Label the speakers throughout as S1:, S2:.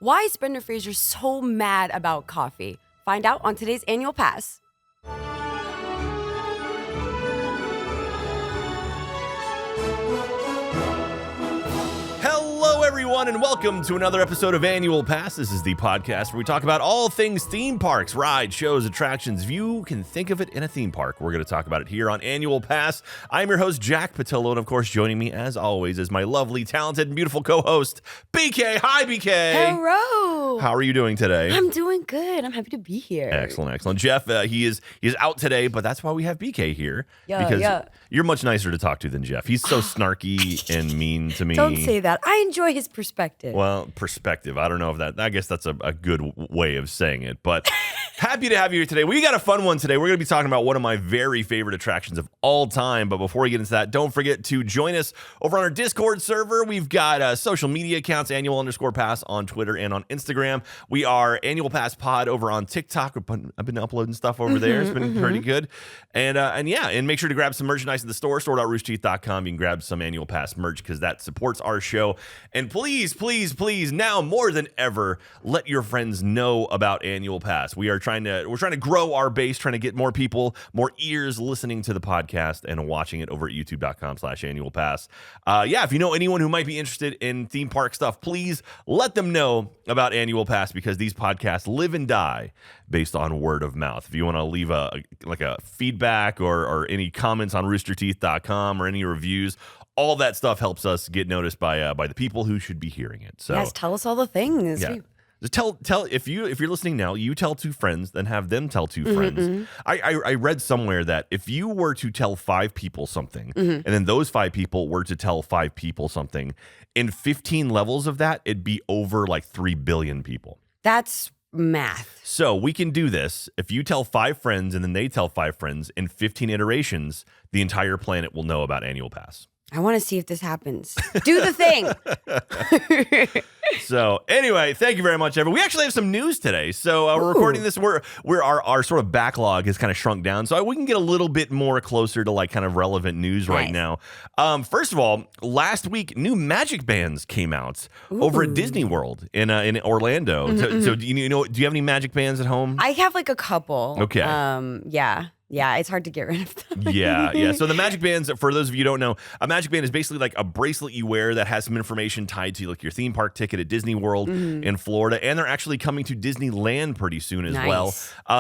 S1: Why is Brendan Fraser so mad about coffee? Find out on today's Annual Pass.
S2: Hello, everyone, and welcome to another episode of Annual Pass. This is the podcast where we talk about all things theme parks, rides, shows, attractions. If you can think of it in a theme park, we're going to talk about it here on Annual Pass. I'm your host, Jack Pattillo, and of course, joining me, as always, is my lovely, talented, and beautiful co-host, BK. Hi, BK.
S1: Hello.
S2: How are you doing today?
S1: I'm doing good. I'm happy to be here.
S2: Excellent. Jeff, he is out today, but that's why we have BK here. Because you're much nicer to talk to than Jeff. He's so snarky and mean to me.
S1: Don't say that. I enjoy his perspective.
S2: Well, perspective. I don't know if that, I guess that's a good way of saying it, but happy to have you here today. We got a fun one today. We're going to be talking about one of my very favorite attractions of all time, but before we get into that, don't forget to join us over on our Discord server. We've got social media accounts, annual_pass on Twitter and on Instagram. We are Annual Pass Pod over on TikTok. I've been uploading stuff over there. It's been pretty good. And make sure to grab some merchandise in the store.roosterteeth.com. You can grab some Annual Pass merch because that supports our show. And please, now more than ever, let your friends know about Annual Pass. We're trying to grow our base, trying to get more people, more ears listening to the podcast and watching it over at youtube.com/annualpass. If you know anyone who might be interested in theme park stuff, please let them know about Annual Pass because these podcasts live and die based on word of mouth. If you want to leave a feedback or any comments on roosterteeth.com or any reviews, all that stuff helps us get noticed by the people who should be hearing it. So
S1: yes, tell us all the things.
S2: Yeah. Just tell if you're listening now, you tell two friends, then have them tell two friends. I read somewhere that if you were to tell 5 people something, and then those 5 people were to tell 5 people something, in 15 levels of that, it'd be over like 3 billion people.
S1: That's math.
S2: So we can do this. If you tell 5 friends and then they tell 5 friends, in 15 iterations, the entire planet will know about Annual Pass.
S1: I want to see if this happens. Do the thing.
S2: So anyway, thank you very much, everyone. We actually have some news today. So we're recording this. Our sort of backlog has kind of shrunk down, so we can get a little bit more closer to like kind of relevant news right now. First of all, last week, new Magic Bands came out over at Disney World in Orlando. So do you have any Magic Bands at home?
S1: I have like a couple.
S2: Okay.
S1: Yeah, it's hard to get rid of them.
S2: Yeah. So the Magic Bands, for those of you who don't know, a Magic Band is basically like a bracelet you wear that has some information tied to like your theme park ticket at Disney World in Florida, and they're actually coming to Disneyland pretty soon as well.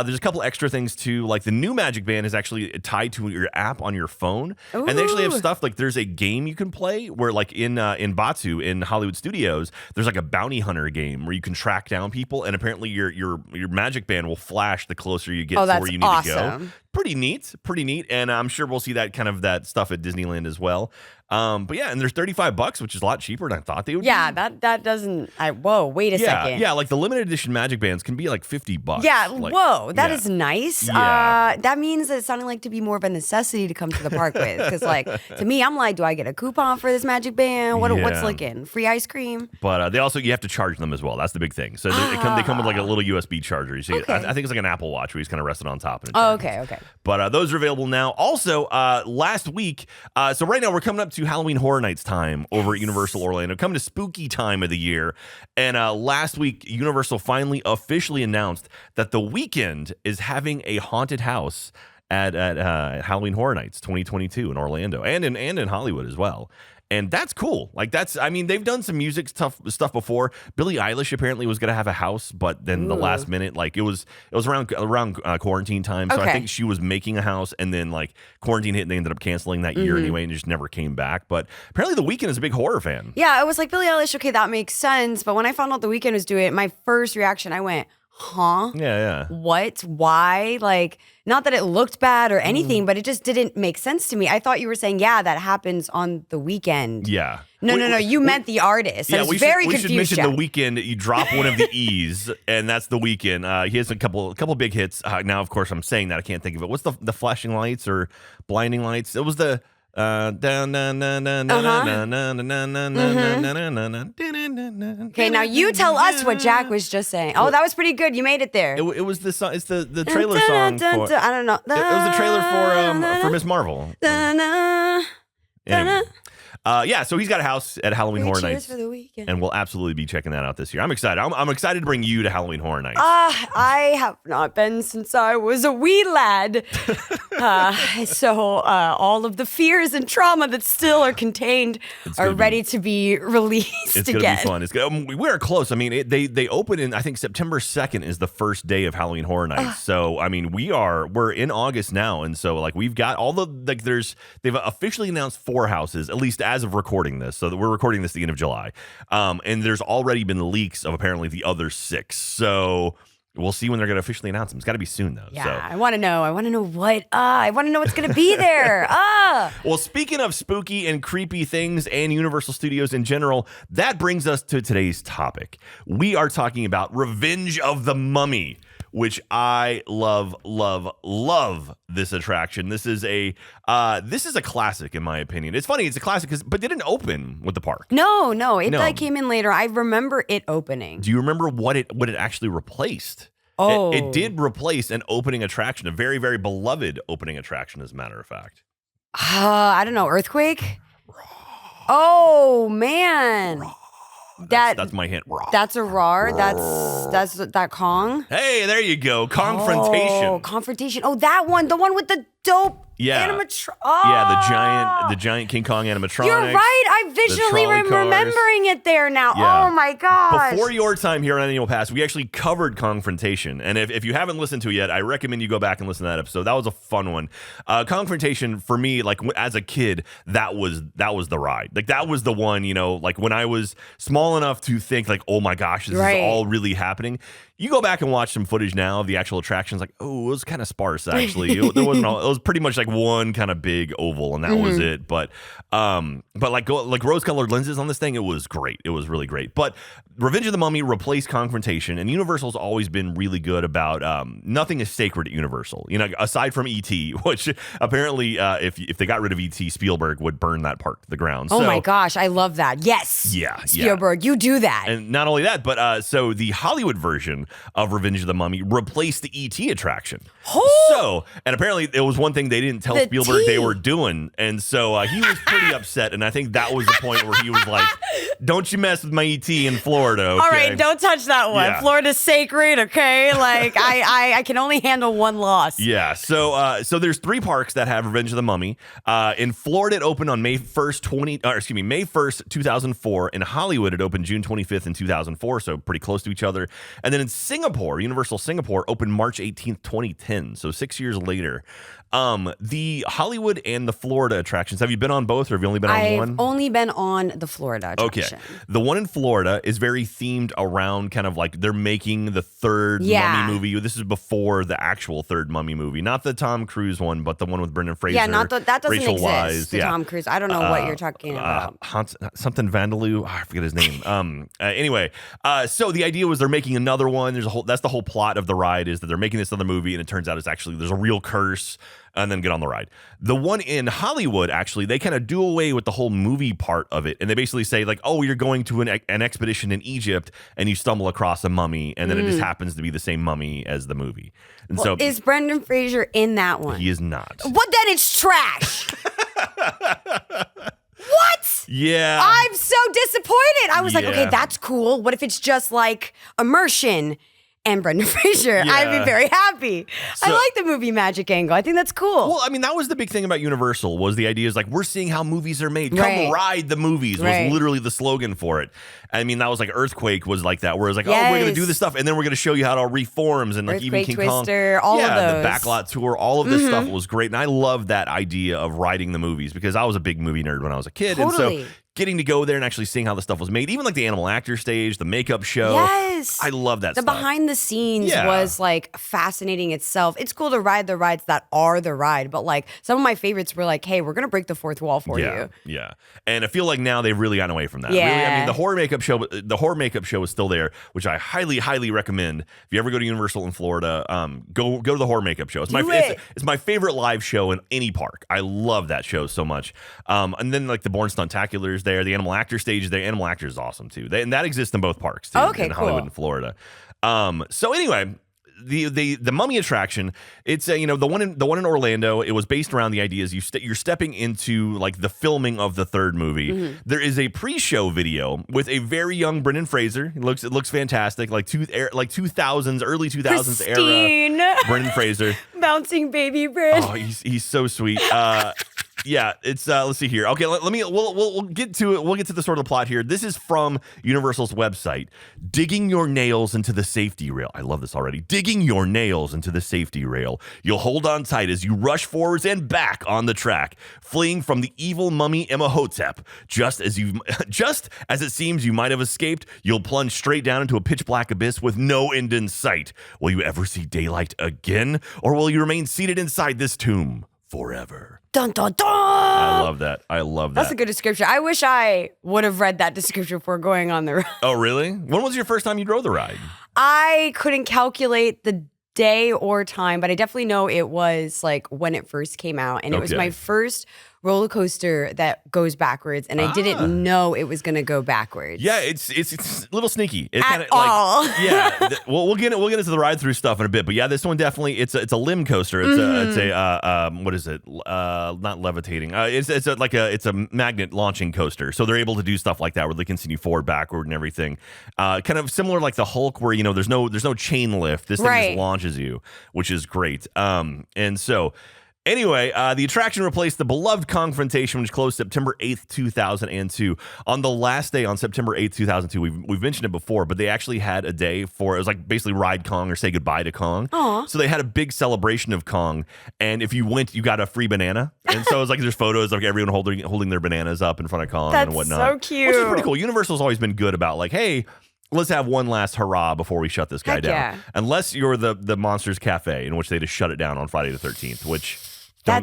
S2: There's a couple extra things too, like the new Magic Band is actually tied to your app on your phone, and they actually have stuff like there's a game you can play where like in Batu in Hollywood Studios, there's like a bounty hunter game where you can track down people, and apparently your Magic Band will flash the closer you get to where you need to go. Pretty neat, and I'm sure we'll see that kind of that stuff at Disneyland as well. And there's $35, which is a lot cheaper than I thought they would.
S1: Yeah, that doesn't. Whoa, wait a second.
S2: Yeah, like the limited edition Magic Bands can be like $50.
S1: Yeah,
S2: like,
S1: that is nice.
S2: Yeah.
S1: That means that it's sounding like to be more of a necessity to come to the park with. Because like to me, I'm like, do I get a coupon for this Magic Band? What's looking? Free ice cream?
S2: But you have to charge them as well. That's the big thing. So they come with like a little USB charger. You see, I think it's like an Apple Watch where you just kind of rest it on top. And
S1: okay.
S2: But those are available now. Also, last week, so right now we're coming up to Halloween Horror Nights time over at Universal Orlando. Coming to spooky time of the year. And last week, Universal finally officially announced that The Weeknd is having a haunted house at Halloween Horror Nights 2022 in Orlando and in Hollywood as well. And that's cool. Like they've done some music stuff before. Billie Eilish apparently was going to have a house, but then the last minute, like it was around quarantine time. So I think she was making a house, and then like quarantine hit, and they ended up canceling that year anyway, and just never came back. But apparently, The Weeknd is a big horror fan.
S1: Yeah, it was like Billie Eilish. Okay, that makes sense. But when I found out The Weeknd was doing it, my first reaction, I went, huh?
S2: Yeah.
S1: What? Why? Like, not that it looked bad or anything, but it just didn't make sense to me. I thought you were saying, that happens on the weekend.
S2: Yeah.
S1: No. You meant the artist.
S2: Yeah,
S1: I was very confused.
S2: We should mention The Weeknd. You drop one of the E's, and that's The Weeknd. He has a couple big hits. Now, of course, I'm saying that I can't think of it. What's the flashing lights or blinding lights? It was the Okay,
S1: now you tell us what Jack was just saying. Oh, that was pretty good. You made it there.
S2: It was the song. It's the trailer song for.
S1: I don't know.
S2: It was the trailer for Miss Marvel. So he's got a house at Halloween Horror Nights.
S1: For the weekend.
S2: And we'll absolutely be checking that out this year. I'm excited. I'm excited to bring you to Halloween Horror Nights.
S1: I have not been since I was a wee lad. So all of the fears and trauma that still are contained are ready to be released
S2: it's
S1: again.
S2: It's going to be fun. We're close. I mean, they open in, I think, September 2nd is the first day of Halloween Horror Nights. So, I mean, we're in August now. And so, like, we've got all the, like, they've officially announced 4 houses, at least as of recording this. So, we're recording this at the end of July. And there's already been leaks of apparently the other 6. So, we'll see when they're going to officially announce them. It's got to be soon, though.
S1: Yeah,
S2: so.
S1: I want to know. I want to know what. I want to know what's going to be there.
S2: Well, speaking of spooky and creepy things and Universal Studios in general, that brings us to today's topic. We are talking about Revenge of the Mummy, which I love this attraction. This is a classic in my opinion. It's funny, it's a classic, but didn't open with the park.
S1: No, it came in later. I remember it opening.
S2: Do you remember what it actually replaced?
S1: Oh,
S2: it did replace an opening attraction, a very, very beloved opening attraction, as a matter of fact.
S1: I don't know, Earthquake? Oh man.
S2: That's my hint.
S1: That's a roar. That's that Kong.
S2: Hey, there you go. Confrontation.
S1: Oh, Confrontation. Oh, that one. The one with the dope animatronic. Oh.
S2: Yeah, the giant King Kong animatronic.
S1: You're right. I'm visually remembering it there now. Yeah. Oh my gosh.
S2: Before your time here on Annual Pass, we actually covered Confrontation. And if you haven't listened to it yet, I recommend you go back and listen to that episode. That was a fun one. Confrontation, for me, like as a kid, that was the ride. Like that was the one, like when I was small enough to think like, oh my gosh, this is all really happening. You go back and watch some footage now of the actual attractions, like, oh, it was kind of sparse, actually. It was pretty much like one kind of big oval, and that was it. But like rose-colored lenses on this thing, it was great. It was really great. But Revenge of the Mummy replaced Confrontation, and Universal's always been really good about nothing is sacred at Universal. Aside from E.T., which apparently if they got rid of E.T., Spielberg would burn that park to the ground.
S1: Oh my gosh, I love that. Yes.
S2: Yeah.
S1: Spielberg, you do that.
S2: And not only that, but so the Hollywood version of Revenge of the Mummy replaced the E.T. attraction. And apparently it was one thing they didn't tell Spielberg they were doing. And so he was pretty upset. And I think that was the point where he was like, don't you mess with my E.T. in Florida. Okay?
S1: All right, don't touch that one. Yeah. Florida's sacred, okay? Like I can only handle one loss.
S2: Yeah. So there's 3 parks that have Revenge of the Mummy. In Florida, it opened on May 1st, 2004. In Hollywood, it opened June 25th in 2004. So pretty close to each other. And then in Singapore, Universal Singapore opened March 18th, 2010. So 6 years later. The Hollywood and the Florida attractions, have you been on both or have you only been on one?
S1: I've only been on the Florida attraction.
S2: Okay. The one in Florida is very themed around kind of like they're making the third Mummy movie. This is before the actual third Mummy movie. Not the Tom Cruise one, but the one with Brendan Fraser.
S1: Yeah, that doesn't
S2: Rachel
S1: exist.
S2: Weisz.
S1: The Tom Cruise. I don't know what you're talking about.
S2: Something Vandaloo. I forget his name. Anyway, so the idea was they're making another one. That's the whole plot of the ride is that they're making this other movie, and it turns out there's a real curse. And then get on the ride. The one in Hollywood, actually, they kind of do away with the whole movie part of it. And they basically say, like, oh, you're going to an expedition in Egypt and you stumble across a mummy. And then it just happens to be the same mummy as the movie. And so
S1: is Brendan Fraser in that one?
S2: He is not.
S1: What? Then it's trash. What?
S2: Yeah.
S1: I'm so disappointed. I was like, okay, that's cool. What if it's just like immersion? And Brendan Fraser, I'd be very happy. I like the movie magic angle. I think that's cool.
S2: Well, I mean, that was the big thing about Universal was the idea is like, we're seeing how movies are made. Come ride the movies was literally the slogan for it. I mean, that was like Earthquake was like that, where it's like, oh, we're going to do this stuff. And then we're going to show you how it all reforms. And like
S1: Earthquake,
S2: even King
S1: Twister,
S2: Kong.
S1: all of those.
S2: The backlot tour, all of this stuff was great. And I love that idea of riding the movies because I was a big movie nerd when I was a kid.
S1: Totally.
S2: And so getting to go there and actually seeing how the stuff was made, even like the animal actor stage, the makeup show.
S1: Yes.
S2: I love that stuff.
S1: The behind the scenes was like fascinating itself. It's cool to ride the rides that are the ride, but like some of my favorites were like, hey, we're going to break the fourth wall for you.
S2: Yeah. And I feel like now they've really gotten away from that.
S1: Yeah.
S2: Really, I mean, the horror makeup show is still there, which I highly, highly recommend. If you ever go to Universal in Florida, go to the horror makeup show. It's my favorite live show in any park. I love that show so much. And then like the Born Stuntacular is there, the animal actor stage is there. Animal actor is awesome too. And that exists in both parks too, in Hollywood and Florida. So anyway, the Mummy attraction, it's the one in Orlando. It was based around the ideas you're stepping into like the filming of the third movie. There is a pre-show video with a very young Brendan Fraser. It looks fantastic, like 2000s, early 2000s era Brendan Fraser,
S1: bouncing baby Bren.
S2: Oh, he's so sweet. Yeah, it's let's see here. Okay, we'll get to it. We'll get to the sort of plot here. This is from Universal's website. Digging your nails into the safety rail. I love this already. Digging your nails into the safety rail. You'll hold on tight as you rush forwards and back on the track, fleeing from the evil mummy Imhotep. Just as it seems you might have escaped, you'll plunge straight down into a pitch black abyss with no end in sight. Will you ever see daylight again, or will you remain seated inside this tomb forever?
S1: Dun, dun, dun.
S2: I love that.
S1: That's a good description. I wish I would have read that description before going on the ride.
S2: Oh, really? When was your first time you drove the ride?
S1: I couldn't calculate the day or time, but I definitely know it was like when it first came out. And it was my first roller coaster that goes backwards, and I didn't know it was going to go backwards.
S2: Yeah, it's a little sneaky. It's
S1: kind of like
S2: yeah. We'll get into the ride through stuff in a bit, but yeah, this one definitely it's a limb coaster. It's a what is it? Not levitating. It's a magnet launching coaster. So they're able to do stuff like that where they can send you forward, backward, and everything. Kind of similar like the Hulk, where there's no chain lift. This thing just launches you, which is great. And so. Anyway, the attraction replaced the beloved Confrontation, which closed September 8th, 2002. On the last day, on September 8th, 2002, we've mentioned it before, but they actually had a day it was like basically ride Kong or say goodbye to Kong.
S1: Aww.
S2: So they had a big celebration of Kong, and if you went, you got a free banana. And so it was like there's photos of everyone holding their bananas up in front of Kong and whatnot.
S1: That's so cute.
S2: Which is pretty cool. Universal's always been good about like, hey, let's have one last hurrah before we shut this guy down.
S1: Yeah.
S2: Unless you're the Monsters Cafe, in which they just shut it down on Friday the 13th, which... Oh,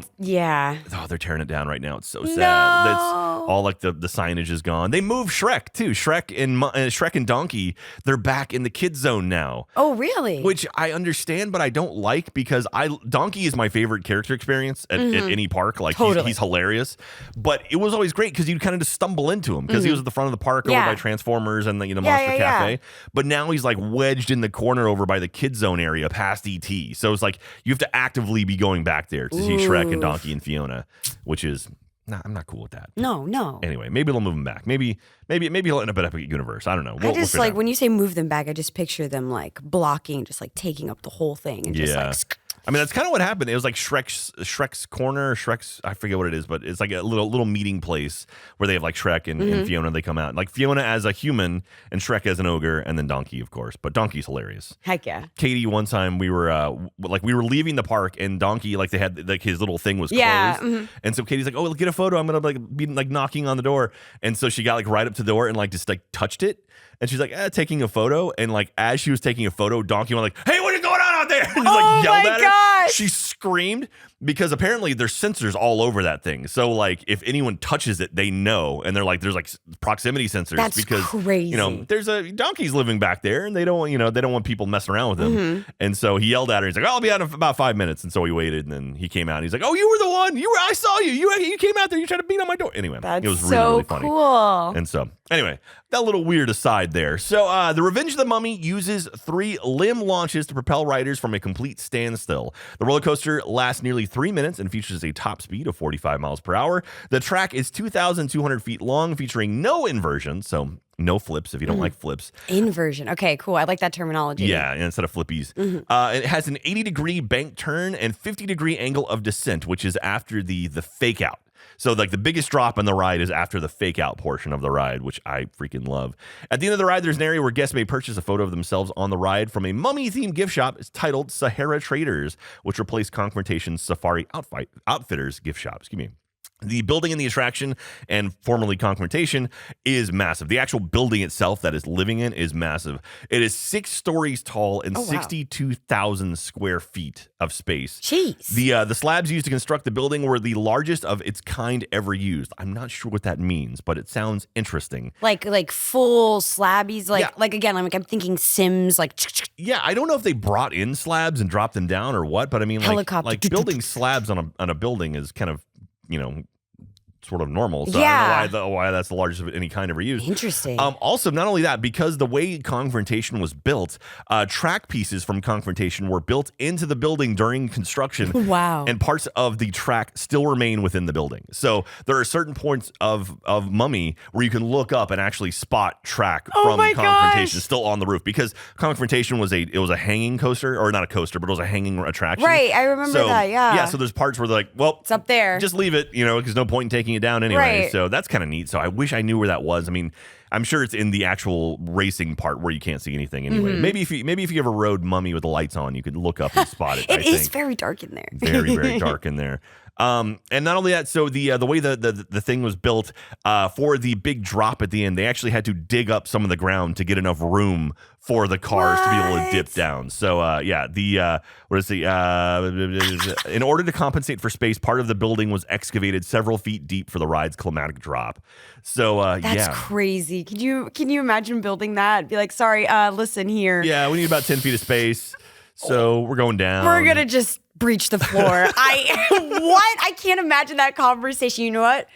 S2: they're tearing it down right now. It's so sad.
S1: No.
S2: That's all like the signage is gone. They moved Shrek too. Shrek and Donkey, they're back in the kids zone now.
S1: Oh, really?
S2: Which I understand, but I don't like because Donkey is my favorite character experience at any park. Like he's hilarious. But it was always great because you'd kind of just stumble into him because he was at the front of the park over by Transformers and the Monster Cafe. Yeah. But now he's like wedged in the corner over by the kids zone area past ET. So it's like you have to actively be going back there to see Shrek and Donkey and Fiona, which is I'm not cool with that.
S1: No.
S2: Anyway, maybe they'll move them back. Maybe he'll end up at Epic Universe. I don't know.
S1: I just like when you say move them back, I just picture them like blocking, just like taking up the whole thing and just like.
S2: I mean, that's kind of what happened. It was like Shrek's Corner, I forget what it is, but it's like a little meeting place where they have like Shrek and Fiona. They come out like Fiona as a human and Shrek as an ogre, and then Donkey, of course. But Donkey's hilarious.
S1: Like Heck yeah.
S2: Katie, one time we were leaving the park and Donkey they had like his little thing was closed, and so Katie's like, "Oh, get a photo. I'm gonna like be like knocking on the door," and so she got like right up to the door and like just like touched it, and she's like taking a photo, and like as she was taking a photo, Donkey went like, "Hey, what is going on out there?" And he like yelled at her.
S1: Gosh.
S2: She screamed because apparently there's sensors all over that thing. So like if anyone touches it, they know, and they're like there's like proximity sensors.
S1: That's
S2: because
S1: crazy.
S2: There's a Donkey's living back there, and they don't want people messing around with him. And so he yelled at her. He's like, "I'll be out in about 5 minutes." And so he waited, and then he came out. And he's like, "Oh, you were the one. I saw you. You came out there. You tried to beat on my door." Anyway,
S1: that's
S2: it was
S1: so
S2: really, really funny.
S1: Cool.
S2: And so anyway, that little weird aside there. So the Revenge of the Mummy uses 3 limb launches to propel riders from a complete standstill. The roller coaster lasts nearly 3 minutes and features a top speed of 45 miles per hour. The track is 2,200 feet long, featuring no inversion, so no flips if you don't like flips.
S1: Inversion. Okay, cool. I like that terminology.
S2: Yeah, instead of flippies. It has an 80-degree bank turn and 50-degree angle of descent, which is after the fake out. So like the biggest drop on the ride is after the fake out portion of the ride, which I freaking love. At the end of the ride, there's an area where guests may purchase a photo of themselves on the ride from a mummy-themed gift shop. It's titled Sahara Traders, which replaced Confrontation's Safari Outfitters gift shop. Excuse me. The building in the attraction, and formerly Confrontation, is massive. The actual building itself that is living in is massive. It is 6 stories tall and 62,000 square feet of space.
S1: Jeez.
S2: The slabs used to construct the building were the largest of its kind ever used. I'm not sure what that means, but it sounds interesting.
S1: Like full slabbies, like again, I'm thinking Sims, like.
S2: Yeah, I don't know if they brought in slabs and dropped them down or what, but I mean, like building slabs on a building is kind of, sort of normal. So I don't know why that's the largest of any kind ever used.
S1: Interesting.
S2: Also, not only that, because the way Confrontation was built, track pieces from Confrontation were built into the building during construction.
S1: Wow.
S2: And parts of the track still remain within the building. So there are certain points of Mummy where you can look up and actually spot track from Confrontation still on the roof, because Confrontation was a hanging coaster, or not a coaster, but it was a hanging attraction.
S1: Right. I remember that. Yeah.
S2: Yeah. So there's parts where they're like, well,
S1: it's up there.
S2: Just leave it, because no point in taking it down anyway. Right. So that's kind of neat. So I wish I knew where that was. I mean, I'm sure it's in the actual racing part where you can't see anything anyway. Mm-hmm. Maybe if you ever rode Mummy with the lights on, you could look up and spot it.
S1: It is very dark in there.
S2: Very, very dark in there. And not only that, so the way the thing was built, for the big drop at the end, they actually had to dig up some of the ground to get enough room for the cars to be able to dip down. So in order to compensate for space, part of the building was excavated several feet deep for the ride's climatic drop. So
S1: that's crazy. Can you imagine building that? Be like, sorry, listen here.
S2: Yeah, we need about 10 feet of space. So we're going down.
S1: We're gonna just breach the floor. I can't imagine that conversation. You know what?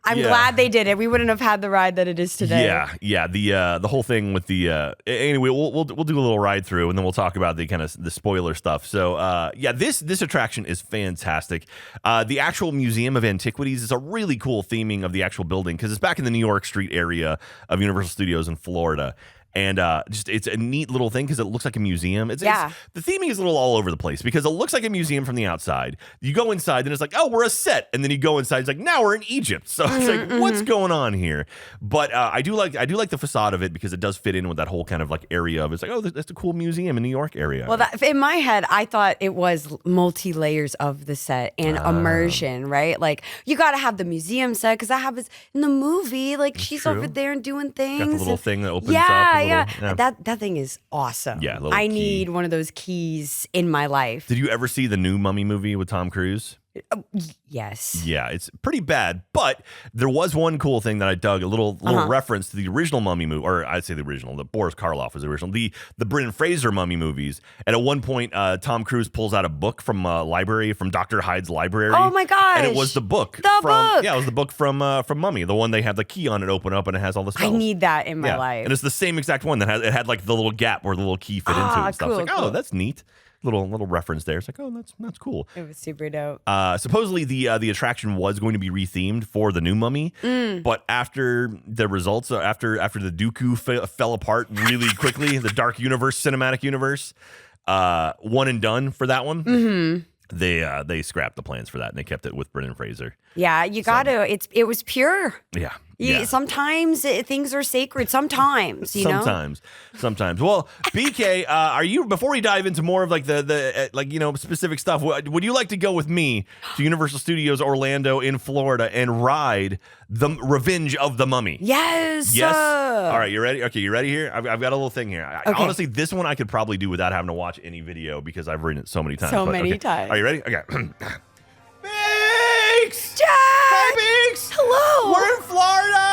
S1: I'm glad they did it. We wouldn't have had the ride that it is today.
S2: Yeah. The whole thing with the anyway, we'll do a little ride through, and then we'll talk about the kind of the spoiler stuff. So this attraction is fantastic. The actual Museum of Antiquities is a really cool theming of the actual building, because it's back in the New York Street area of Universal Studios in Florida. And it's a neat little thing because it looks like a museum. It's the theming is a little all over the place, because it looks like a museum from the outside. You go inside, and it's like, oh, we're a set. And then you go inside, it's like, now we're in Egypt. So it's like, what's going on here? But I do like the facade of it, because it does fit in with that whole kind of like area of, it's like, oh, that's a cool museum in New York area.
S1: Well, in my head, I thought it was multi-layers of the set and immersion, right? Like, you got to have the museum set, because that happens in the movie. Like, she's
S2: true.
S1: over there and doing things.
S2: Got the little thing that opens up.
S1: Yeah. That thing is awesome.
S2: Yeah,
S1: I need one of those keys in my life.
S2: Did you ever see the new Mummy movie with Tom Cruise?
S1: Yes.
S2: Yeah, it's pretty bad, but there was one cool thing that I dug, a little reference to the original Mummy movie, or I'd say the original, the Boris Karloff was the original, the Brendan Fraser Mummy movies. And at one point, Tom Cruise pulls out a book from a library, from Dr. Hyde's library.
S1: Oh my gosh.
S2: And it was the book.
S1: book.
S2: Yeah, it was the book from Mummy, the one they have the key on it open up, and it has all the spells.
S1: I need that in my life.
S2: And it's the same exact one that had like the little gap where the little key fit into it and stuff.
S1: Cool,
S2: it's like, oh, that's neat. Little reference there. It's like, oh, that's cool.
S1: It was super dope.
S2: Supposedly the attraction was going to be rethemed for the new Mummy, but after the results, after the Dooku fell apart really quickly, the Dark Universe cinematic universe, one and done for that one. Mm-hmm. They scrapped the plans for that, and they kept it with Brendan Fraser.
S1: Yeah, you got to. It was pure.
S2: Yeah.
S1: Sometimes things are sacred. Sometimes, you know.
S2: Sometimes. Well, BK, are you, before we dive into more of like the specific stuff, would you like to go with me to Universal Studios Orlando in Florida and ride the Revenge of the Mummy?
S1: Yes.
S2: All right, you ready? Okay, you ready here? I've got a little thing here.
S1: Okay.
S2: Honestly, this one I could probably do without having to watch any video, because I've ridden it so many times.
S1: Times.
S2: Are you ready? Okay. Binks!
S1: Jack!
S2: Hi, Binks!
S1: Hello!
S2: We're in Florida!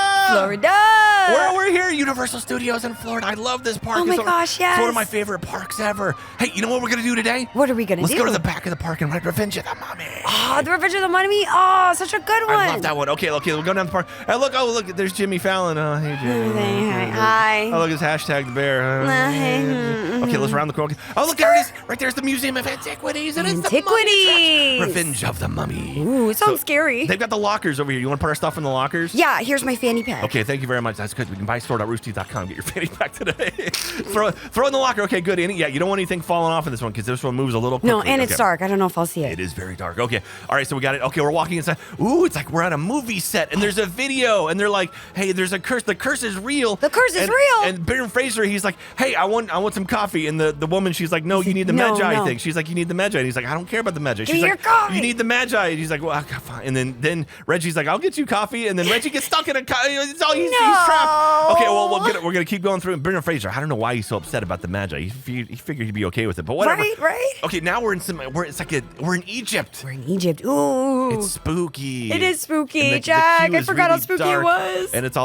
S2: We're here at Universal Studios in Florida. I love this park.
S1: Oh my gosh, yes.
S2: It's one of my favorite parks ever. Hey, you know what we're going to do today?
S1: What are we going to do?
S2: Let's go to the back of the park and ride Revenge of the Mummy.
S1: Oh, the Revenge of the Mummy. Oh, such a good one.
S2: I love that one. Okay, we'll go down the park. Hey, look, there's Jimmy Fallon. Oh, hey, Jimmy.
S1: Hi.
S2: Oh, look, it's hashtag the bear. Okay, let's round the corner. Oh, look, there it is. Right there's the Museum of Antiquities. And it's the Mummy. Revenge of the Mummy.
S1: Ooh, it sounds scary.
S2: They've got the lockers over here. You want to put our stuff in the lockers?
S1: Yeah, here's my fanny pack.
S2: Okay, thank you very much. That's good. We can buy store.roosterteeth.com. Get your fanny pack today. throw in the locker. Okay, good. Yeah, you don't want anything falling off in this one, because this one moves a little quickly.
S1: No, and it's dark. I don't know if I'll see it.
S2: It is very dark. Okay. All right, so we got it. Okay, we're walking inside. Ooh, it's like we're at a movie set, and there's a video, and they're like, hey, there's a curse. The curse is real.
S1: The curse is real.
S2: And Brendan Fraser, he's like, hey, I want some coffee. And the woman, she's like, no, you need the Magi thing. She's like, you need the Magi. And he's like, I don't care about the Magi. She's like,
S1: coffee.
S2: You need the Magi. And he's like, well, okay, fine. And then Reggie's like, I'll get you coffee. And then Reggie gets stuck in a he's trapped. Okay, well, we're gonna keep going through. And Brendan Fraser, I don't know why he's so upset about the Magi. He figured he'd be okay with it, but whatever.
S1: Right.
S2: Okay, now we're in we're in Egypt.
S1: We're in Egypt. Ooh,
S2: it's spooky.
S1: It is spooky, Jack. I forgot how spooky it was.
S2: And it's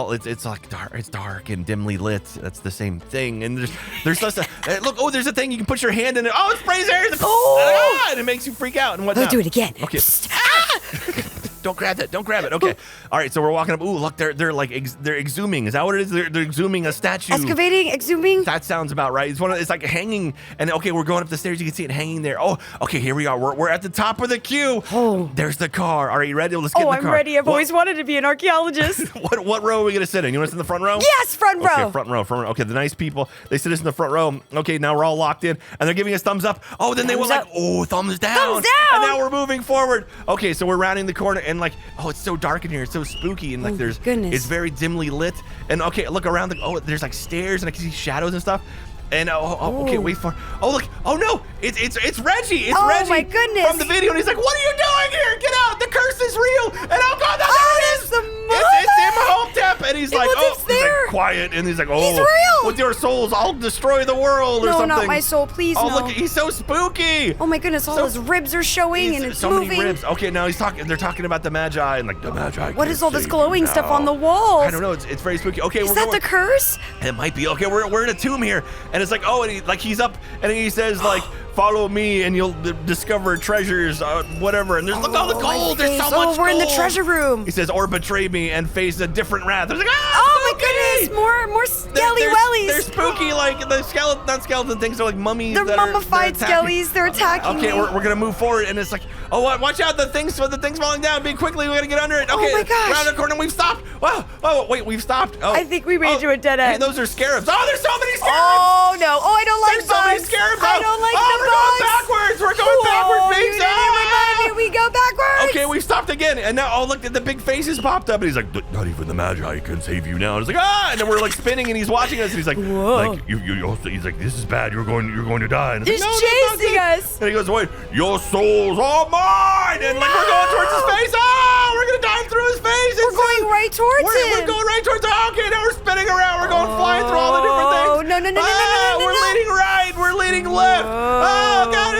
S2: like dark. It's dark and dimly lit. That's the same thing. And there's just look. Oh, there's a thing you can put your hand in it. Oh, it's Fraser. And it makes you freak out. And whatnot.
S1: Let's do it again.
S2: Okay. Don't grab that. Don't grab it. Okay. All right. So we're walking up. Ooh, look, they're they're exhuming. Is that what it is? They're exhuming a statue.
S1: Excavating, exhuming.
S2: That sounds about right. It's like hanging. And okay, we're going up the stairs. You can see it hanging there. Oh, okay. Here we are. We're at the top of the queue.
S1: Oh,
S2: there's the car. All right, you ready? Let's get in the car.
S1: I'm ready. I've always wanted to be an archaeologist.
S2: What row are we gonna sit in? You want us in the front row?
S1: Yes, front row.
S2: Okay, front row. Okay, the nice people. They sit us in the front row. Okay, now we're all locked in, and they're giving us thumbs up. Oh, then they went like, oh, thumbs down.
S1: Thumbs down.
S2: And now we're moving forward. Okay, so we're rounding the corner, and like, oh, it's so dark in here. It's so spooky, and like,
S1: goodness.
S2: It's very dimly lit. And okay, look around. There's like stairs, and I can see shadows and stuff. And okay, wait for. Oh look! Oh no! It's Reggie! It's Reggie!
S1: Oh my goodness!
S2: From the video, and he's like, "What are you doing here? Get out! The curse is real!" And oh god, there it is!
S1: The
S2: It's Imhotep, and he's like,
S1: "Oh,
S2: he's like quiet, and he's like, "Oh,
S1: he's real!
S2: With your souls, I'll destroy the world," or something.
S1: No, not my soul, please.
S2: Oh
S1: no.
S2: look, he's so spooky!
S1: Oh my goodness! All his ribs are showing, and it's
S2: so
S1: moving.
S2: many ribs. Okay, now they're talking about the Magi, and like the Magi.
S1: What is all this glowing stuff on the walls?
S2: I don't know. It's very spooky. Okay,
S1: is that the curse?
S2: It might be. Okay, we're in a tomb here, and it's like, oh, and he's up, and he says like, "Follow me, and you'll discover treasures, whatever." And there's look all the gold. There's so much gold.
S1: We're in the treasure room.
S2: He says, "Or betray me and face a different wrath." There's like,
S1: oh my goodness, more skelly wellies.
S2: They're spooky, like the not skeleton things. They're like mummies.
S1: They're mummified skellies. They're attacking.
S2: Okay, we're gonna move forward, and it's like, oh, watch out! The thing's falling down. Be quickly, we gotta get under it. Okay,
S1: oh my gosh.
S2: Around the corner, we've stopped. Oh, wait, we've stopped. Oh,
S1: I think we made to a dead end.
S2: Hey, those are scarabs. Oh, there's so many scarabs.
S1: Oh no! Oh, I don't like
S2: there's so many
S1: bugs.
S2: scarabs.
S1: I don't like the
S2: bugs. We're going backwards, babes.
S1: You didn't remind me. We go backwards.
S2: Okay, we stopped again, and now look, the big faces popped up, and he's like, "Not even the Magi can save you now." And it's like, and then we're like spinning, and he's watching us, and he's like,
S1: whoa.
S2: Like he's like, "This is bad. You're going to die." And
S1: he's
S2: like,
S1: chasing us.
S2: And he goes, "Wait, your souls are mine!" And like we're going towards his face. Oh, we're gonna dive through his face.
S1: We're going right towards him.
S2: We're going right towards him. Okay, now we're spinning around. We're going flying through all the different things.
S1: Oh no!
S2: We're leading right. We're leading left. Oh god,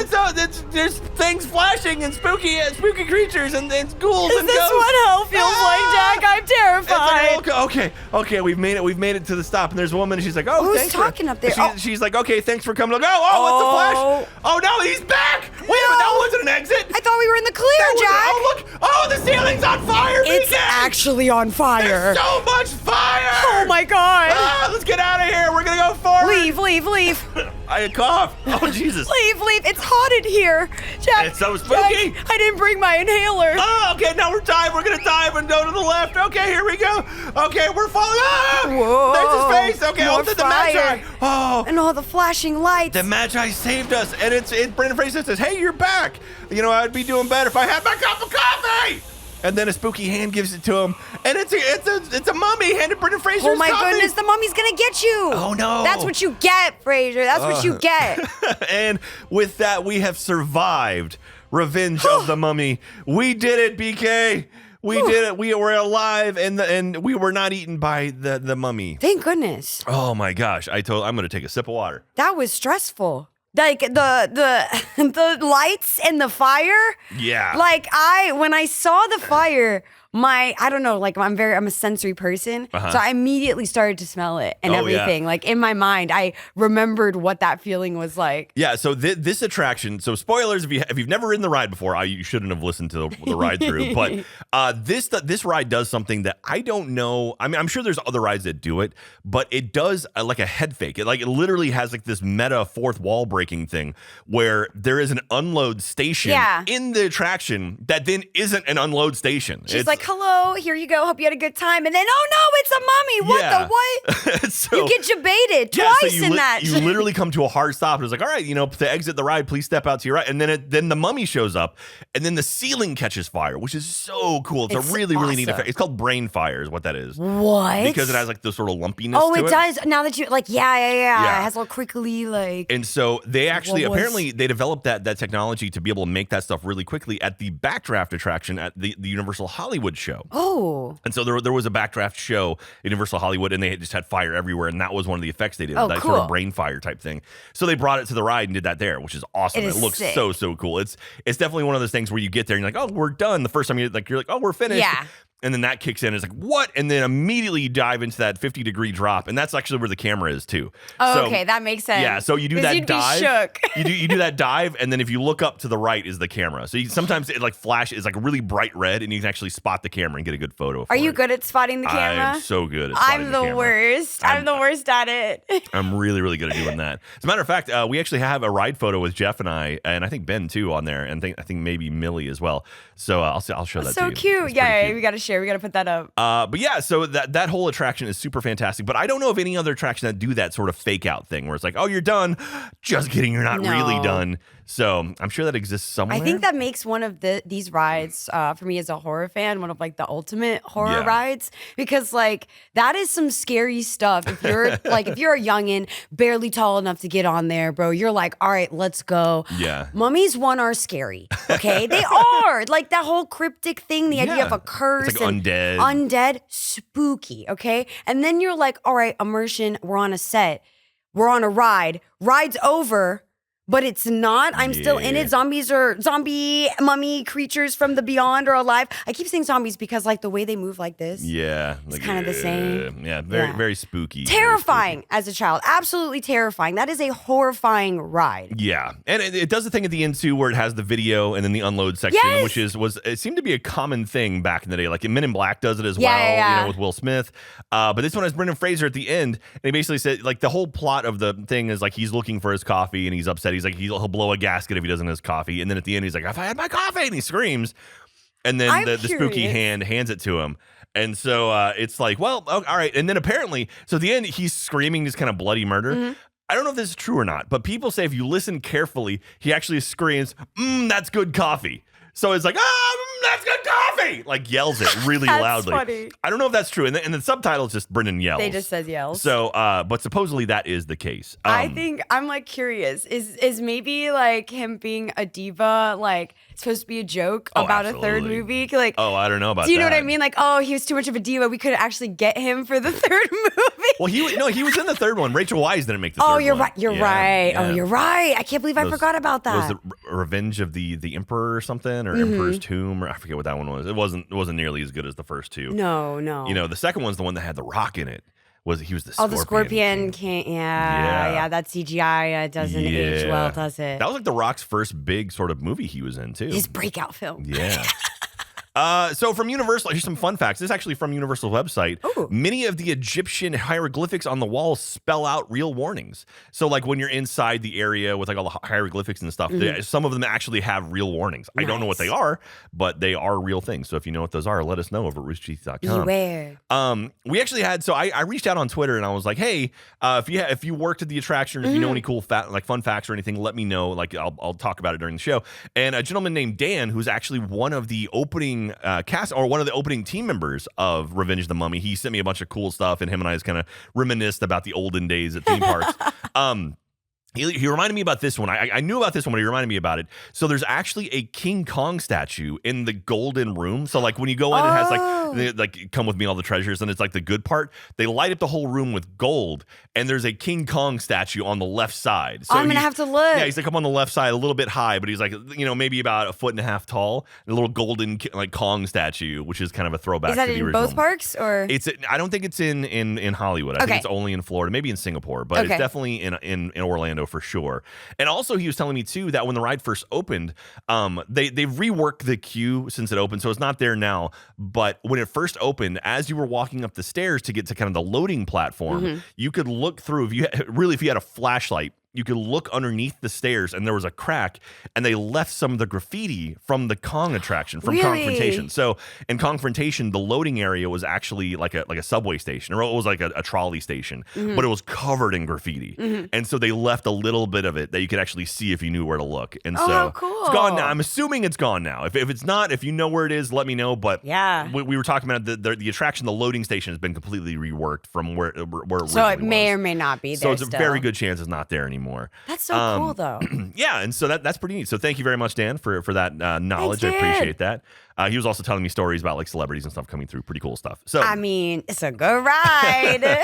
S2: there's things flashing and spooky creatures and ghouls and ghosts.
S1: Is this what hell feels like, Jack? I'm terrified.
S2: Okay, we've made it to the stop, and there's a woman, and she's like, "Oh,
S1: who's talking up there?"
S2: She's like, "Okay, thanks for coming." What's the flash? Oh no, he's back! Wait a minute, that wasn't an exit.
S1: I thought we were in the clear, Jack.
S2: Oh look! Oh, the ceiling's on fire!
S1: It's actually on fire.
S2: There's so much fire!
S1: Oh my god!
S2: Let's get out of here. We're gonna go forward.
S1: Leave.
S2: I cough. Oh Jesus!
S1: Leave. It's hot in here, Jack.
S2: It's so spooky.
S1: Jack, I didn't bring my inhaler.
S2: Oh, okay. Now we're gonna dive and go to the left. Okay, here we go. Okay, we're falling.
S1: Whoa!
S2: There's his face. Okay,
S1: more
S2: the Magi. Oh,
S1: and all the flashing lights.
S2: The Magi saved us, and it's Brendan Fraser says, "Hey, you're back. You know, I'd be doing better if I had my cup of coffee." And then a spooky hand gives it to him, and it's a mummy handed Brendan Fraser's
S1: Oh my
S2: coffee.
S1: goodness, the mummy's gonna get you.
S2: Oh no.
S1: That's what you get, Fraser. That's what you get.
S2: And with that, we have survived Revenge of the Mummy. We did it, BK. We did it. We were alive, and we were not eaten by the mummy.
S1: Thank goodness.
S2: Oh my gosh. I'm gonna take a sip of water.
S1: That was stressful. Like the lights and the fire.
S2: Yeah.
S1: Like when I saw the fire, I don't know, like I'm a sensory person. So I immediately started to smell it and everything. Yeah. Like in my mind, I remembered what that feeling was like.
S2: Yeah. So this attraction, so spoilers, if you've never ridden the ride before, you shouldn't have listened to the ride through. But this ride does something that I don't know. I mean, I'm sure there's other rides that do it, but it does like a head fake. It literally has like this meta fourth wall breaking thing where there is an unload station in the attraction that then isn't an unload station.
S1: She's like, hello, here you go. Hope you had a good time. And then, oh no, it's a mummy. What the what?
S2: So,
S1: you get debated twice in that.
S2: You literally come to a hard stop. And it's like, all right, to exit the ride, please step out to your right. And then the mummy shows up, and then the ceiling catches fire, which is so cool. It's a really, really neat effect. It's called brain fire is what that is.
S1: What?
S2: Because it has like this sort of lumpiness
S1: to
S2: it.
S1: It does. Now that you It has a little crinkly
S2: And so they actually, apparently they developed that technology to be able to make that stuff really quickly at the Backdraft attraction at the Universal Hollywood show.
S1: Oh.
S2: And so there was a Backdraft show at Universal Hollywood, and they just had fire everywhere, and that was one of the effects they did. That
S1: cool.
S2: sort of brain fire type thing. So they brought it to the ride and did that there, which is awesome. It looks
S1: sick.
S2: so cool. It's definitely one of those things where you get there and you're like, oh, we're done. The first time you're like, oh, we're finished.
S1: Yeah.
S2: And then that kicks in. It's like, what? And then immediately you dive into that 50-degree drop. And that's actually where the camera is, too.
S1: Oh,
S2: so,
S1: okay. That makes sense.
S2: Yeah. So you do that
S1: you'd
S2: dive.
S1: Be shook.
S2: you do that dive. And then if you look up to the right is the camera. So sometimes it like flashes, it's like really bright red. And you can actually spot the camera and get a good photo.
S1: Are you good at spotting the camera?
S2: I'm so good at spotting the camera.
S1: I'm the worst. I'm the worst at it.
S2: I'm really, really good at doing that. As a matter of fact, we actually have a ride photo with Jeff and I think Ben, too, on there. And I think maybe Millie as well. So I'll show that to you.
S1: So cute. Yeah, cute. We got to share. We got to put that up.
S2: But yeah, so that whole attraction is super fantastic. But I don't know of any other attraction that do that sort of fake out thing where it's like, oh, you're done. Just kidding, you're not really done. So I'm sure that exists somewhere.
S1: I think that makes one of these rides for me as a horror fan, one of like the ultimate horror rides, because like that is some scary stuff. If you're if you're a youngin, barely tall enough to get on there, bro, you're like, all right, let's go.
S2: Yeah.
S1: Mummies 1 are scary. Okay, they are like that whole cryptic thing, the idea of a curse,
S2: it's like
S1: and
S2: undead,
S1: spooky. Okay, and then you're like, all right, immersion. We're on a set. We're on a ride. Ride's over. But it's not. I'm still in it. Zombies or zombie mummy creatures from the beyond are alive. I keep saying zombies because like the way they move like this.
S2: Yeah.
S1: It's kind of the same.
S2: Yeah. Very spooky.
S1: Terrifying as a child. Absolutely terrifying. That is a horrifying ride.
S2: Yeah. And it does the thing at the end too where it has the video and then the unload section, which it seemed to be a common thing back in the day. Like Men in Black does it as well, you know, with Will Smith. But this one has Brendan Fraser at the end. And he basically said like the whole plot of the thing is like he's looking for his coffee and he's upset. He's like, he'll blow a gasket if he doesn't have his coffee. And then at the end, he's like, if I had my coffee, and he screams. And then the spooky hand hands it to him. And so it's like, well, all right. And then apparently, so at the end, he's screaming this kind of bloody murder. Mm-hmm. I don't know if this is true or not, but people say if you listen carefully, he actually screams, that's good coffee. So it's like, that's good coffee, like yells it really loudly.
S1: Funny.
S2: I don't know if that's true. And the subtitle is just Brendan yells.
S1: They just says yells.
S2: So, but supposedly that is the case.
S1: I think I'm like curious. Is maybe like him being a diva like supposed to be a joke about a third movie? Like,
S2: I don't know about that.
S1: Do you know what I mean? Like, oh, he was too much of a diva. We could actually get him for the third movie.
S2: Well, he was in the third one. Rachel Weisz didn't make the third one.
S1: Oh, you're right. You're right. Yeah. Oh, you're right. I can't believe I forgot about that.
S2: Was it Revenge of the Emperor or something, or Emperor's Tomb, or I forget what that one was. It wasn't nearly as good as the first two.
S1: No.
S2: You know, the second one's the one that had the Rock in it. He was the Scorpion.
S1: Oh, the Scorpion King. Yeah. That CGI doesn't age well, does it?
S2: That was like the Rock's first big sort of movie he was in too.
S1: His breakout film.
S2: Yeah. So from Universal, here's some fun facts. This is actually from Universal's website.
S1: Ooh.
S2: Many of the Egyptian hieroglyphics on the walls spell out real warnings. So like when you're inside the area with like all the hieroglyphics and stuff, some of them actually have real warnings. Nice. I don't know what they are, but they are real things. So if you know what those are, let us know over at roosterteeth.com.
S1: Beware.
S2: We actually had, so I reached out on Twitter and I was like, hey, if you worked at the attraction, or if you know any cool fun facts or anything, let me know. Like I'll talk about it during the show. And a gentleman named Dan, who's actually one of the opening cast or one of the opening team members of Revenge of the Mummy, he sent me a bunch of cool stuff, and him and I just kind of reminisced about the olden days at theme parks. He reminded me about this one. I knew about this one, but he reminded me about it. So there's actually a King Kong statue in the golden room. So like when you go in, it has like come with me all the treasures, and it's like the good part. They light up the whole room with gold, and there's a King Kong statue on the left side. So
S1: I'm gonna have to look.
S2: Yeah, he's like up on the left side, a little bit high, but he's like, you know, maybe about 1.5 feet tall. A little golden like Kong statue, which is kind of a throwback.
S1: Is that
S2: to the
S1: in
S2: original.
S1: Both parks, or
S2: I don't think it's in Hollywood. I think it's only in Florida, maybe in Singapore, but it's definitely in Orlando for sure. And also, he was telling me too that when the ride first opened, they reworked the queue since it opened, so it's not there now. But when it first opened, as you were walking up the stairs to get to kind of the loading platform, you could look through. If you had a flashlight, you could look underneath the stairs, and there was a crack, and they left some of the graffiti from the Kong attraction, from Confrontation. So in Confrontation, the loading area was actually like a subway station, or it was like a trolley station, but it was covered in graffiti. And so they left a little bit of it that you could actually see if you knew where to look. And so
S1: cool.
S2: It's gone now. I'm assuming it's gone now. If it's not, if you know where it is, let me know. But we were talking about the attraction, the loading station has been completely reworked from where it
S1: so it may or may not be there.
S2: So it's a very good chance it's not there anymore.
S1: That's so cool, though.
S2: Yeah, and so that's pretty neat. So thank you very much, Dan, for that knowledge.
S1: Thanks,
S2: I appreciate that. He was also telling me stories about like celebrities and stuff coming through. Pretty cool stuff. So
S1: I mean, it's a good ride.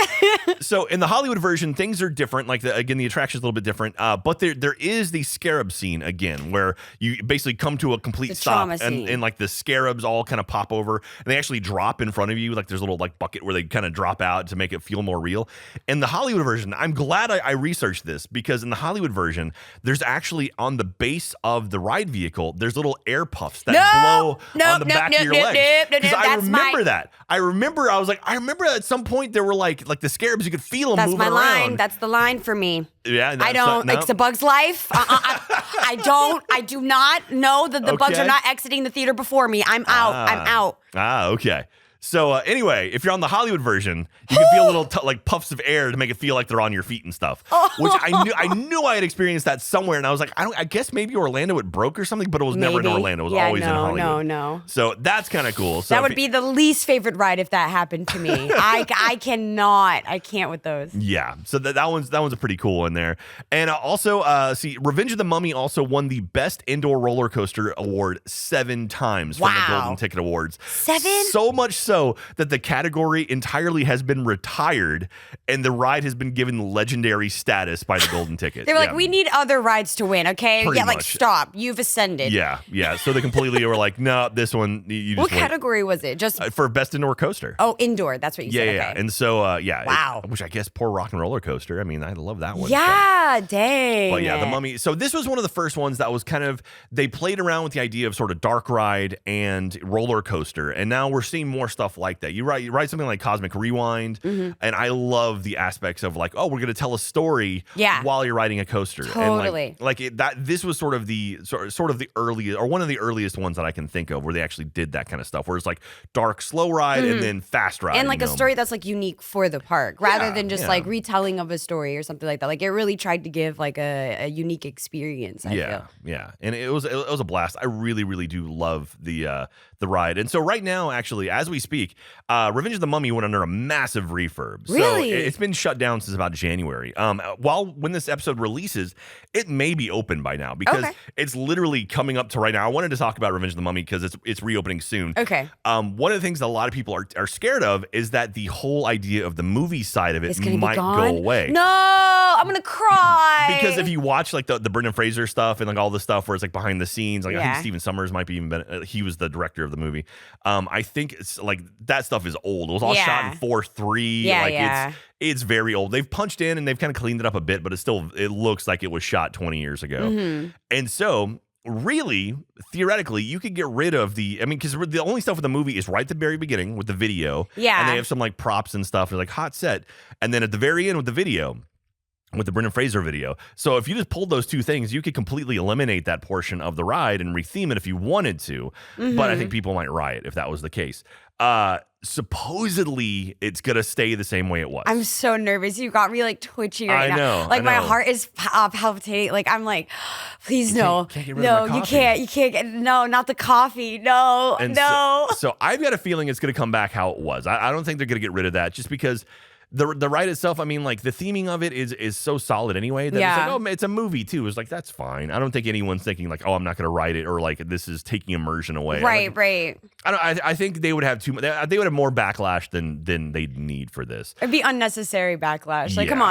S2: So in the Hollywood version, things are different. Like again, the attraction's a little bit different. But there is the scarab scene again, where you basically come to a complete stop, and like the scarabs all kind of pop over, and they actually drop in front of you. Like there's a little like bucket where they kind of drop out to make it feel more real. In the Hollywood version, I'm glad I researched this, because in the Hollywood version, there's actually on the base of the ride vehicle, there's little air puffs that blow on the back of your legs. Because I remember that. I remember at some point there were like the scarabs, you could feel them moving around.
S1: That's my line. That's the line for me.
S2: Yeah,
S1: I don't. It's a bug's life. I do not know that the bugs are not exiting the theater before me. I'm out. I'm out.
S2: Okay. So anyway, if you're on the Hollywood version, you can feel little like puffs of air to make it feel like they're on your feet and stuff. Which I knew I had experienced that somewhere, and I was like, I guess maybe Orlando it broke or something, but it was never in Orlando. It was always in Hollywood. No. So that's kind of cool. So
S1: that would be the least favorite ride if that happened to me. I cannot. I can't with those.
S2: Yeah. So that one's a pretty cool one there. And also, see, Revenge of the Mummy also won the Best Indoor Roller Coaster Award 7 times from the Golden Ticket Awards.
S1: 7?
S2: So much so that the category entirely has been retired, and the ride has been given legendary status by the Golden Ticket.
S1: They were like, we need other rides to win, okay?
S2: Pretty
S1: like
S2: much.
S1: Stop. You've ascended.
S2: Yeah. So they completely were like, no, this one, you just
S1: What category was it? Just
S2: for Best Indoor Coaster.
S1: Oh, indoor. That's what you said.
S2: Yeah.
S1: Okay.
S2: And so,
S1: Wow.
S2: Which I guess poor Rock and Roller Coaster. I mean, I love that one.
S1: Yeah, dang.
S2: But yeah, the Mummy. So this was one of the first ones that was kind of, they played around with the idea of sort of dark ride and roller coaster. And now we're seeing more stuff like that. You write something like Cosmic Rewind, and I love the aspects of like, oh, we're going to tell a story while you're riding a coaster.
S1: Totally.
S2: And this was sort of the earliest, or one of the earliest ones that I can think of where they actually did that kind of stuff, where it's like dark, slow ride and then fast ride.
S1: And like a story that's like unique for the park, rather than just like retelling of a story or something like that. Like it really tried to give like a unique experience, I feel.
S2: Yeah. And it was a blast. I really, really do love the ride. And so right now, actually, as we speak, Revenge of the Mummy went under a massive refurb.
S1: Really?
S2: So it's been shut down since about January. When this episode releases, it may be open by now, because it's literally coming up to right now. I wanted to talk about Revenge of the Mummy because it's reopening soon.
S1: Okay.
S2: One of the things that a lot of people are scared of is that the whole idea of the movie side of it might go away.
S1: No, I'm gonna cry.
S2: Because if you watch like the Brendan Fraser stuff and like all the stuff where it's like behind the scenes, like I think Steven Summers might be he was the director of the movie. I think it's like that stuff is old. It was all shot in 4:3.
S1: Yeah,
S2: It's very old. They've punched in and they've kind of cleaned it up a bit, but it looks like it was shot 20 years ago. And so really, theoretically, you could get rid of because the only stuff with the movie is right at the very beginning with the video.
S1: Yeah.
S2: And they have some like props and stuff. They're like hot set. And then at the very end with the video, with the Brendan Fraser video. So if you just pulled those two things, you could completely eliminate that portion of the ride and retheme it if you wanted to. But I think people might riot if that was the case. Supposedly it's gonna stay the same way it was.
S1: I'm so nervous. You got me like twitching right now.
S2: I know.
S1: Like my heart is palpitating. Like I'm like, please no.
S2: Can't get rid of my coffee.
S1: You can't get not the coffee. No.
S2: So I've got a feeling it's gonna come back how it was. I don't think they're gonna get rid of that, just because the ride itself, I mean, like the theming of it is so solid anyway that it's like, oh, it's a movie too. It's like, that's fine. I don't think anyone's thinking like, oh, I'm not going to ride it, or like this is taking immersion away.
S1: Right.
S2: I think they would have they would have more backlash than they'd need for this.
S1: It'd be unnecessary backlash. Like, come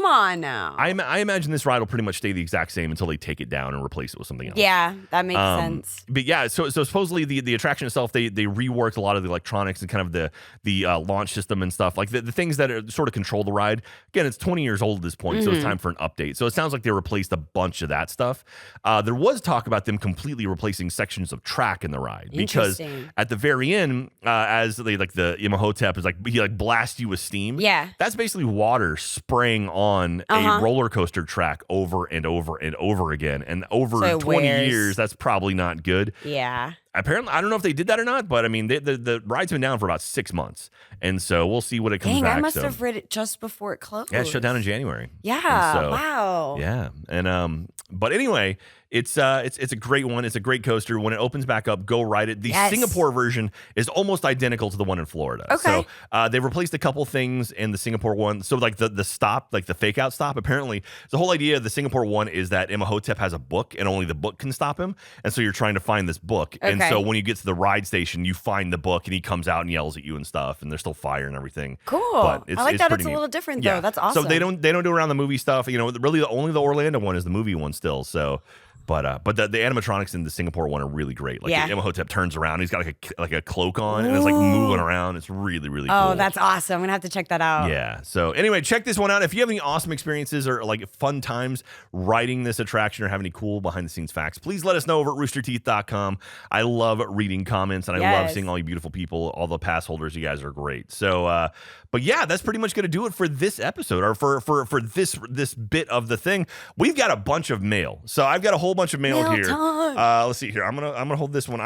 S1: on now.
S2: I imagine this ride will pretty much stay the exact same until they take it down and replace it with something else.
S1: Yeah, that makes sense.
S2: But yeah, so supposedly the attraction itself, they reworked a lot of the electronics and kind of the launch system and stuff, like the things that are sort of control the ride. Again, it's 20 years old at this point, so it's time for an update. So it sounds like they replaced a bunch of that stuff. There was talk about them completely replacing sections of track in the ride, because at the very end, as they like the Imhotep is like, he like blasts you with steam.
S1: Yeah,
S2: that's basically water spraying on a roller coaster track over and over and over again, and over 20 years, that's probably not good.
S1: Yeah.
S2: Apparently, I don't know if they did that or not, but I mean, the ride's been down for about 6 months, and so we'll see what it comes back.
S1: I must have read it just before it closed.
S2: Yeah, it shut down in January.
S1: Yeah, wow.
S2: Yeah, and but anyway, It's a great one. It's a great coaster. When it opens back up, go ride it. The Singapore version is almost identical to the one in Florida.
S1: Okay.
S2: So they replaced a couple things in the Singapore one. So like the stop, like the fake out stop, apparently the whole idea of the Singapore one is that Imhotep has a book and only the book can stop him. And so you're trying to find this book. Okay. And so when you get to the ride station, you find the book and he comes out and yells at you and stuff. And there's still fire and everything.
S1: Cool. But I like that it's a little different though. That's awesome.
S2: So they don't do around the movie stuff. Really only the Orlando one is the movie one still. So. But the animatronics in the Singapore one are really great. Like Imhotep turns around, he's got like a cloak on, and it's like moving around. It's really, really cool.
S1: Oh, that's awesome. I'm gonna have to check that out.
S2: Yeah. So anyway, check this one out. If you have any awesome experiences or like fun times riding this attraction or have any cool behind the scenes facts, please let us know over at roosterteeth.com. I love reading comments and I love seeing all you beautiful people, all the pass holders. You guys are great. So but yeah, that's pretty much gonna do it for this episode or for this bit of the thing. We've got a bunch of mail. So I've got a whole bunch of mail here. Let's see here. I'm gonna hold this one.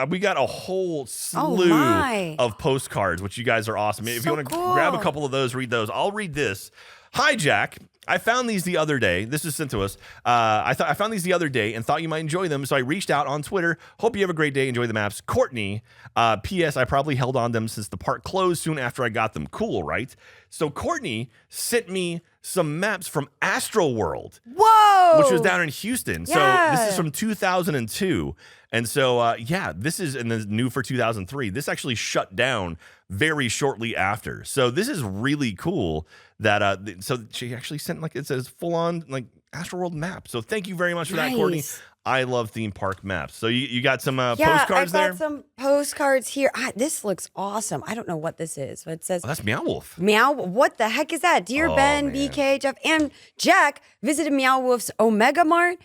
S2: We got a whole slew of postcards, which you guys are awesome. If you want to grab a couple of those, read those. I'll read this. Hi, Jack. I found these the other day. This is sent to us. I found these the other day and thought you might enjoy them, so I reached out on Twitter. Hope you have a great day. Enjoy the maps. Courtney, P.S. I probably held on them since the park closed soon after I got them. Cool, right? So Courtney sent me some maps from Astroworld.
S1: Whoa!
S2: Which was down in Houston. Yeah. So this is from 2002. And so, this is new for 2003. This actually shut down very shortly after. So this is really cool that so she actually sent it says full on like Astroworld map. So thank you very much for that, Courtney. I love theme park maps. So you got some postcards there?
S1: Yeah, I've got some postcards here. This looks awesome. I don't know what this is. But it says,
S2: that's Meow Wolf.
S1: What the heck is that? Dear Ben, man. BK, Jeff, and Jack visited Meow Wolf's Omega Mart.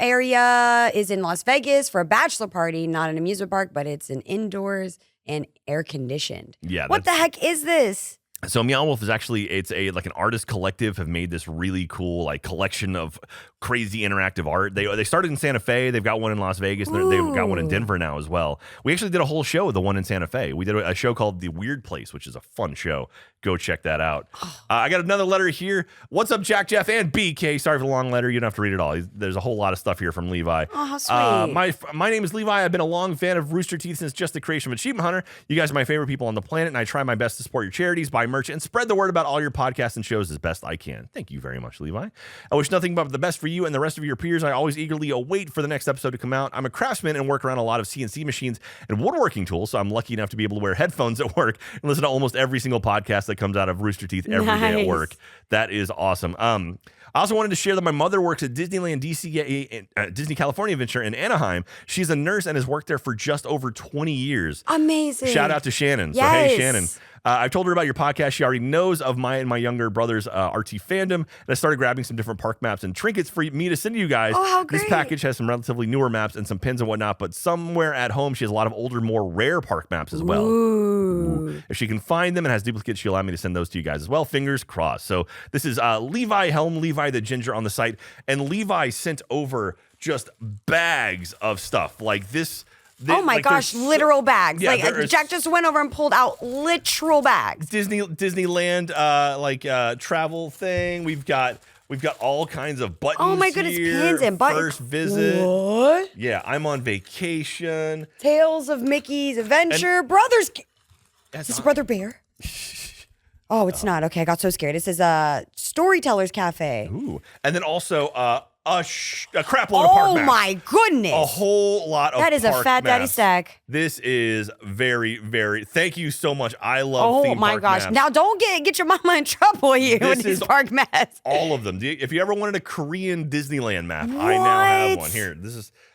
S1: Area is in Las Vegas for a bachelor party, not an amusement park, but it's an indoors and air conditioned. Yeah. What the heck is this?
S2: So Meow Wolf is actually, it's an artist collective have made this really cool collection of crazy interactive art. They started in Santa Fe. They've got one in Las Vegas. And they've got one in Denver now as well. We actually did a whole show, the one in Santa Fe. We did a show called The Weird Place, which is a fun show. Go check that out. I got another letter here. What's up, Jack, Jeff, and BK? Sorry for the long letter. You don't have to read it all. There's a whole lot of stuff here from Levi.
S1: Oh, how sweet.
S2: My name is Levi. I've been a long fan of Rooster Teeth since just the creation of Achievement Hunter. You guys are my favorite people on the planet, and I try my best to support your charities, buy merch, and spread the word about all your podcasts and shows as best I can. Thank you very much, Levi. I wish nothing but the best for you and the rest of your peers. I always eagerly await for the next episode to come out. I'm a craftsman and work around a lot of CNC machines and woodworking tools, so I'm lucky enough to be able to wear headphones at work and listen to almost every single podcast that comes out of Rooster Teeth every day at work. That is awesome. I also wanted to share that my mother works at Disneyland Disney California Adventure in Anaheim. She's a nurse and has worked there for just over 20 years.
S1: Amazing.
S2: Shout out to Shannon.
S1: Yes.
S2: So, hey, Shannon. I've told her about your podcast. She already knows of my and my younger brother's RT fandom. And I started grabbing some different park maps and trinkets for me to send to you guys.
S1: Oh, how great.
S2: This package has some relatively newer maps and some pins and whatnot, but somewhere at home, she has a lot of older, more rare park maps as well.
S1: Ooh.
S2: If she can find them and has duplicates, she'll allow me to send those to you guys as well. Fingers crossed. So this is Levi Helm, Levi the Ginger on the site. And Levi sent over just bags of stuff like this.
S1: Oh my gosh, literal bags. Yeah, Jack just went over and pulled out literal bags.
S2: Disneyland travel thing. We've got all kinds of buttons.
S1: Oh my goodness, pins and buttons.
S2: First visit.
S1: What?
S2: Yeah, I'm on vacation.
S1: Tales of Mickey's Adventure. Brothers. Is this Brother Bear? Oh, it's not. Okay, I got so scared. It says Storytellers Cafe.
S2: Ooh. And then also a crap load of park maps.
S1: Oh my goodness.
S2: A whole lot of
S1: That is
S2: park
S1: a fat
S2: maps.
S1: daddy stack.
S2: This is very, very, thank you so much. I love theme park maps.
S1: Now don't get your mama in trouble here with these park maps.
S2: All of them. If you ever wanted a Korean Disneyland map, I now have one. Here,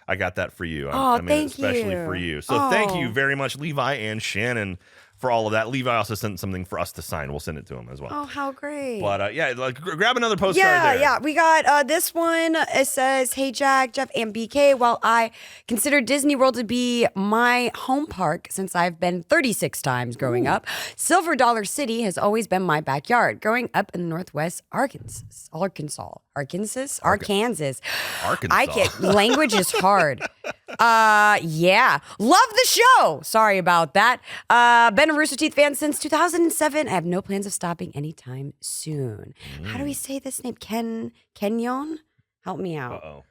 S2: I got that for you. Especially for you. So thank you very much, Levi and Shannon, for all of that. Levi also sent something for us to sign. We'll send it to him as well.
S1: Oh, how great.
S2: But grab another postcard there.
S1: Yeah, we got this one. It says, hey, Jack, Jeff, and BK. While I consider Disney World to be my home park since I've been 36 times growing up, Silver Dollar City has always been my backyard. Growing up in Northwest Arkansas. Language is hard. Yeah. Love the show. Sorry about that. Been a Rooster Teeth fan since 2007. I have no plans of stopping anytime soon. How do we say this name? Kenyon? Help me out.
S2: Uh-oh.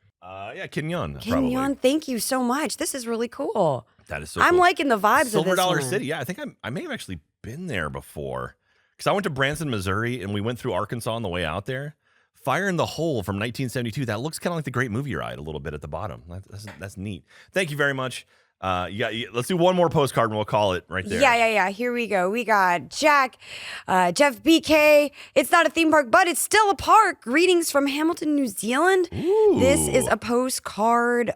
S2: Yeah, Kenyon.
S1: Kenyon, thank you so much. This is really cool.
S2: That is so
S1: I'm
S2: cool.
S1: liking the vibes
S2: Silver
S1: of this
S2: Dollar
S1: one.
S2: City. Yeah, I think I may have actually been there before. Because I went to Branson, Missouri, and we went through Arkansas on the way out there. Fire in the Hole from 1972. That looks kind of like the Great Movie Ride a little bit at the bottom. That's neat. Thank you very much. Let's do one more postcard and we'll call it right there.
S1: Yeah. Here we go. We got Jack, Jeff BK. It's not a theme park, but it's still a park. Greetings from Hamilton, New Zealand.
S2: Ooh.
S1: This is a postcard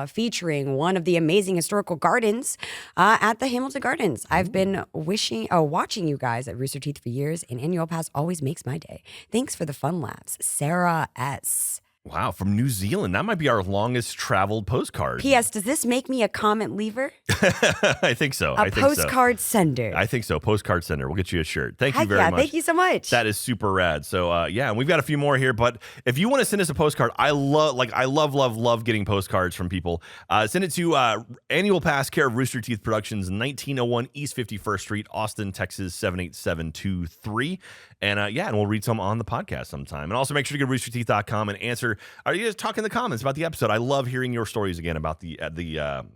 S1: featuring one of the amazing historical gardens at the Hamilton Gardens. I've been watching you guys at Rooster Teeth for years, and annual pass always makes my day. Thanks for the fun laughs. Sarah S.
S2: Wow, from New Zealand. That might be our longest traveled postcard.
S1: P.S. Does this make me a comment leaver?
S2: I think so.
S1: A postcard sender.
S2: I think so. Postcard sender. We'll get you a shirt. Thank you very much.
S1: Thank you so much.
S2: That is super rad. So and we've got a few more here. But if you want to send us a postcard, I love getting postcards from people. Send it to Annual Pass, care of Rooster Teeth Productions, 1901 East 51st Street, Austin, Texas 78723. And we'll read some on the podcast sometime. And also make sure to go to roosterteeth.com and answer. Are you guys talking in the comments about the episode? I love hearing your stories again about the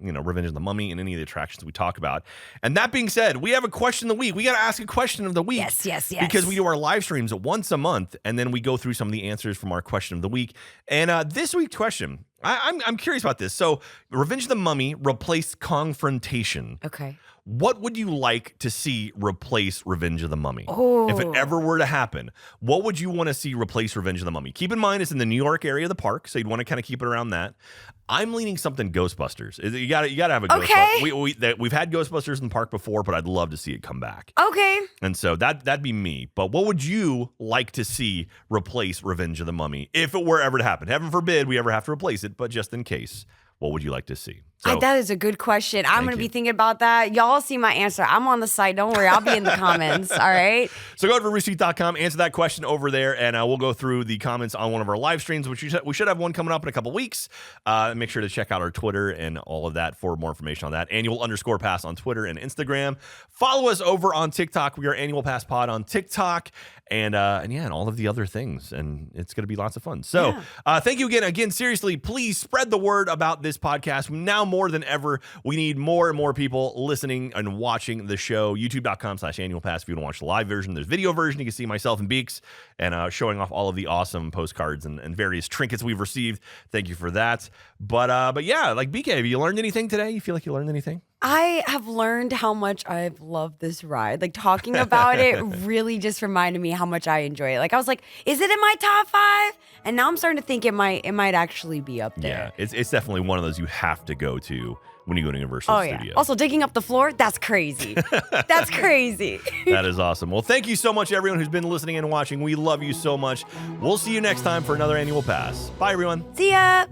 S2: Revenge of the Mummy and any of the attractions we talk about. And that being said, we have a question of the week. We got to ask a question of the week.
S1: Yes.
S2: Because we do our live streams once a month, and then we go through some of the answers from our question of the week. And this week's question, I'm curious about this. So, Revenge of the Mummy replaced Confrontation.
S1: Okay.
S2: What would you like to see replace Revenge of the Mummy?
S1: Oh.
S2: If it ever were to happen, what would you want to see replace Revenge of the Mummy? Keep in mind, it's in the New York area of the park, so you'd want to kind of keep it around that. I'm leaning something Ghostbusters. You got to have a Ghostbusters. We've had Ghostbusters in the park before, but I'd love to see it come back.
S1: Okay.
S2: And so that'd be me. But what would you like to see replace Revenge of the Mummy if it were ever to happen? Heaven forbid we ever have to replace it, but just in case, what would you like to see? So,
S1: that is a good question. I'm going to be thinking about that. Y'all see my answer. I'm on the site. Don't worry. I'll be in the comments. All right.
S2: So go to roosterteeth.com, answer that question over there, and we'll go through the comments on one of our live streams, which we should have one coming up in a couple weeks. Make sure to check out our Twitter and all of that for more information on that. Annual_pass on Twitter and Instagram. Follow us over on TikTok. We are Annual Pass Pod on TikTok. And all of the other things. And it's going to be lots of fun. So thank you again. Again, seriously, please spread the word about this podcast. Now more than ever, we need more and more people listening and watching the show. YouTube.com/Annual Pass if you want to watch the live version. There's video version. You can see myself and Beaks and showing off all of the awesome postcards and various trinkets we've received. Thank you for that. But yeah, like BK, have you learned anything today? You feel like you learned anything?
S1: I have learned how much I've loved this ride. Like, talking about it really just reminded me how much I enjoy it. Like, I was like, is it in my top 5? And now I'm starting to think it might actually be up there.
S2: Yeah, it's definitely one of those you have to go to when you go to Universal Studios.
S1: Yeah. Also, digging up the floor, that's crazy. That's crazy.
S2: That is awesome. Well, thank you so much, everyone who's been listening and watching. We love you so much. We'll see you next time for another Annual Pass. Bye, everyone.
S1: See ya.